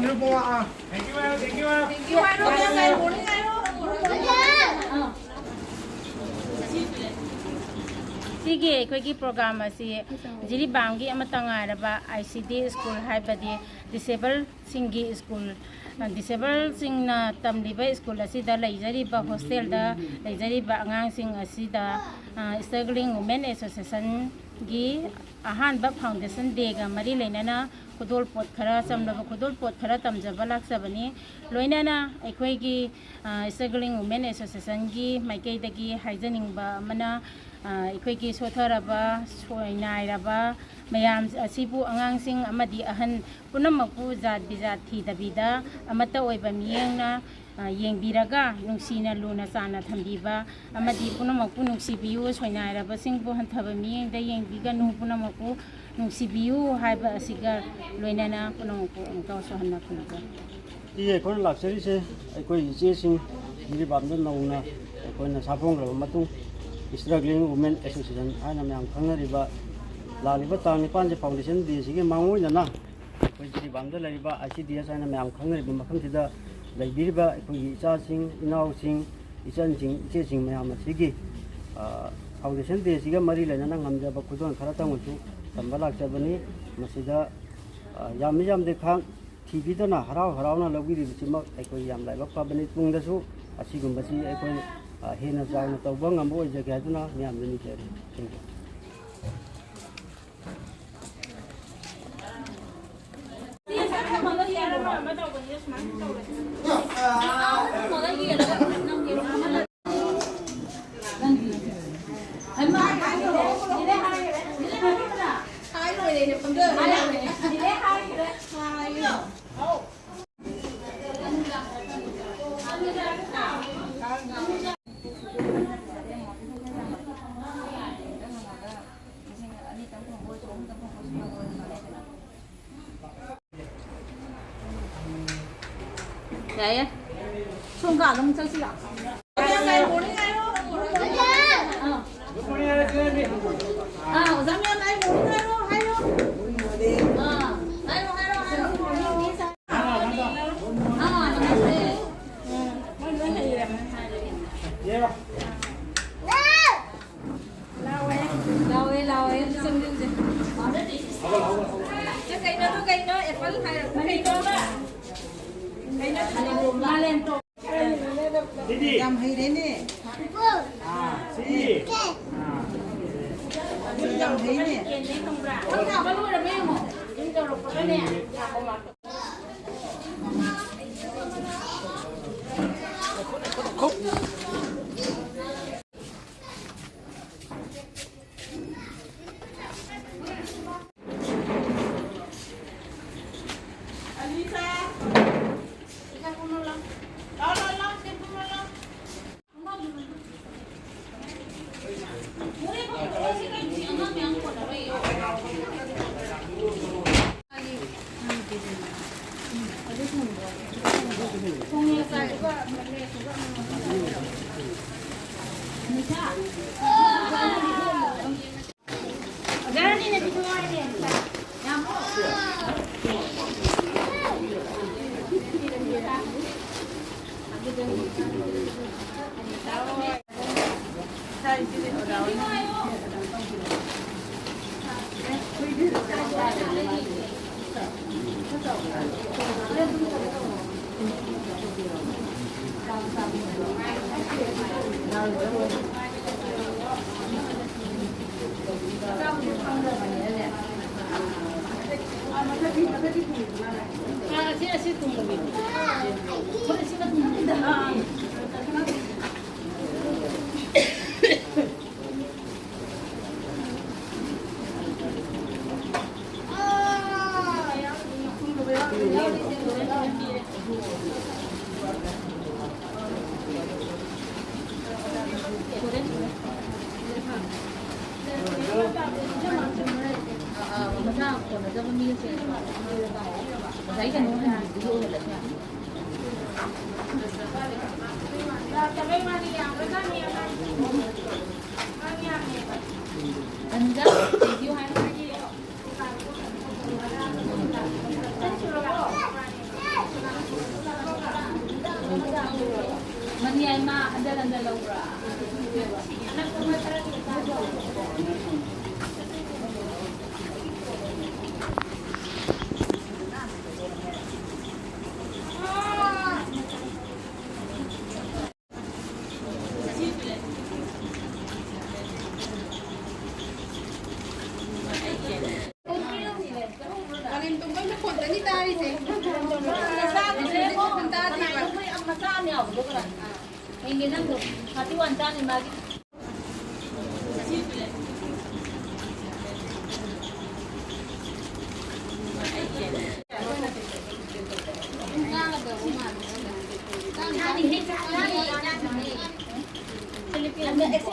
niyo po Thank you, thank you. Thank you. Sige ꯑꯩꯈꯣꯏꯒꯤ programme ꯑꯁꯤ ꯖꯤꯔꯤꯕꯥꯝꯒꯤ ꯑꯃꯠꯇ ꯉꯥꯏꯔꯕ ICD ꯁ꯭ꯀꯨꯜ ꯍꯥꯏꯕꯗꯤ ꯗꯤꯁꯦꯕꯜꯁꯤꯡꯒꯤ ꯁ꯭ꯀꯨꯜ ꯗꯤꯁꯦꯕꯜꯁꯤꯡꯅ ꯇꯝꯂꯤꯕ ꯁ꯭ꯀꯨꯜ ꯑꯁꯤꯗ ꯂꯩꯖꯔꯤꯕ ꯍꯣꯁꯇꯦꯜꯗ ꯂꯩꯖꯔꯤꯕ ꯑꯉꯥꯡꯁꯤꯡ ꯑꯁꯤꯗ ꯁ꯭ꯇꯔꯒ꯭ꯂꯤꯡ ꯋꯨꯃꯦꯟ ꯑꯦꯁꯣꯁꯤꯌꯦꯁꯟꯒꯤ ꯑꯍꯥꯟꯕ ꯐꯥꯎꯟꯗꯦꯁꯟ ꯗꯦꯒ ꯃꯔꯤ ꯂꯩꯅꯅ ꯈꯨꯗꯣꯜꯄꯣꯠ ꯈꯔ ꯆꯝꯂꯕ ꯈꯨꯗꯣꯜꯄꯣꯠ ꯈꯔ ꯇꯝꯖꯕ ꯂꯥꯛꯆꯕꯅꯤ ꯂꯣꯏꯅꯅ ꯑꯩꯈꯣꯏꯒꯤ ꯁ꯭ꯇꯔꯒ꯭ꯂꯤꯡ ꯋꯨꯃꯦꯟ ꯑꯦꯁꯣꯁꯤꯌꯦꯁꯟꯒꯤ ꯃꯥꯏꯀꯩꯗꯒꯤ ꯍꯥꯏꯖꯅꯤꯡꯕ ꯑꯃꯅ ꯑꯩꯈꯣꯏꯒꯤ ꯁꯣꯊꯔꯕ ꯁꯣꯏꯅꯥꯏꯔꯕ ꯃꯌꯥꯝ ꯑꯁꯤꯕꯨ ꯑꯉꯥꯡꯁꯤꯡ ꯑꯃꯗꯤ ꯑꯍꯟ ꯄꯨꯝꯅꯃꯛꯄꯨ ꯖꯥꯠ ꯕꯤꯖꯥꯠ ꯊꯤꯗꯕꯤꯗ ꯑꯃꯠꯇ ꯑꯣꯏꯕ ꯃꯤꯠꯌꯦꯡꯅ ꯌꯦꯡꯕꯤꯔꯒ ꯅꯨꯡꯁꯤꯅ ꯂꯨꯅ ꯆꯥꯟꯅ ꯊꯝꯕꯤꯕ ꯑꯃꯗꯤ ꯄꯨꯝꯅꯃꯛꯄꯨ ꯅꯨꯡꯁꯤꯕꯤꯌꯨ ꯁꯣꯏꯅꯥꯏꯔꯕꯁꯤꯡꯕꯨ ꯍꯟꯊꯕ ꯃꯤꯠꯌꯦꯡꯗ ꯌꯦꯡꯕꯤꯒꯅꯨ ꯄꯨꯝꯅꯃꯛꯄꯨ ꯅꯨꯡꯁꯤꯕꯤꯌꯨ ꯍꯥꯏꯕ ꯑꯁꯤꯒ ꯂꯣꯏꯅꯅ ꯄꯨꯝꯅꯃꯛꯄꯨ ꯑꯃꯨꯛꯇꯁꯨ ꯍꯟꯅ ꯈꯨꯔꯨꯝꯖꯔꯤ ꯑꯩꯈꯣꯏꯅ ꯂꯥꯛꯆꯔꯤꯁꯦ ꯑꯩꯈꯣꯏ ꯏꯆꯦꯁꯤꯡ ꯖꯤꯔꯤꯕꯥꯝꯗ ꯅꯧꯅ ꯑꯩꯈꯣꯏꯅ ꯁꯥꯐꯣꯡꯈ꯭ꯔꯕ ꯃꯇꯨꯡ ꯁ꯭ꯇꯔꯒ꯭ꯂꯤꯡ ꯋꯨꯃꯦꯟ ꯑꯦꯁꯣꯁꯤꯌꯦꯁꯟ ꯍꯥꯏꯅ ꯃꯌꯥꯝ ꯈꯪꯅꯔꯤꯕ ꯂꯥꯛꯂꯤꯕ ꯇꯥꯡ 9ꯁꯦ ꯐꯥꯎꯟꯗꯦꯁꯟ ꯗꯦꯁꯤꯒꯤ ꯃꯥꯡꯑꯣꯏꯅꯅ ꯑꯩꯈꯣꯏ ꯖꯤꯔꯤꯕꯥꯝꯗ ꯂꯩꯔꯤꯕ ICDS ꯍꯥꯏꯅ ꯃꯌꯥꯝ ꯈꯪꯅꯔꯤꯕ ꯃꯐꯝꯁꯤꯗ ꯂꯩꯕꯤꯔꯤꯕ ꯑꯩꯈꯣꯏꯒꯤ ꯏꯆꯥꯁꯤꯡ ꯏꯅꯥꯎꯁꯤꯡ ꯏꯆꯟꯁꯤꯡ ꯏꯆꯦꯁꯤꯡ ꯃꯌꯥꯝ ꯑꯁꯤꯒꯤ ꯐꯥꯎꯟꯗꯦꯁꯟ ꯗꯦꯁꯤꯒ ꯃꯔꯤ ꯂꯩꯅꯅ ꯉꯝꯖꯕ ꯈꯨꯗꯣꯜ ꯈꯔꯇꯪꯁꯨ ꯇꯝꯕ ꯂꯥꯛꯆꯕꯅꯤ ꯃꯁꯤꯗ ꯌꯥꯝꯗꯦ ꯈꯥꯡ ꯊꯤꯕꯤꯗꯅ ꯍꯔꯥꯎ ꯍꯔꯥꯎꯅ ꯂꯧꯕꯤꯔꯤꯕꯁꯤꯃꯛ ꯑꯩꯈꯣꯏ ꯌꯥꯝ ꯂꯥꯏꯕꯛ ꯐꯕꯅꯤ ꯇꯨꯡꯗꯁꯨ ꯑꯁꯤꯒꯨꯝꯕꯁꯤ ꯑꯩꯈꯣꯏ ꯍꯦꯟꯅ ꯆꯥꯎꯅ ꯇꯧꯕ ꯉꯝꯕ ꯑꯣꯏꯖꯒꯦ ꯍꯥꯏꯗꯨꯅ ꯃꯌꯥꯝꯗ ꯅꯤꯖꯔꯤ Đấy, xong cả đồng chơi chị ạ. Ngày bốn ngày luôn. Giang Nhân anh 4 ngày luôn, hay luôn. Hay luôn. Lao em xem đi. Cái đó em phải hay là cái đó đó. Làm hay đấy nè. Làm hay nè. Không nào có nuôi được mấy không? Chúng tôi được cái nè. Khúc Maniyay ma, andal-andal laura. Hindi nang hati wantan ni magi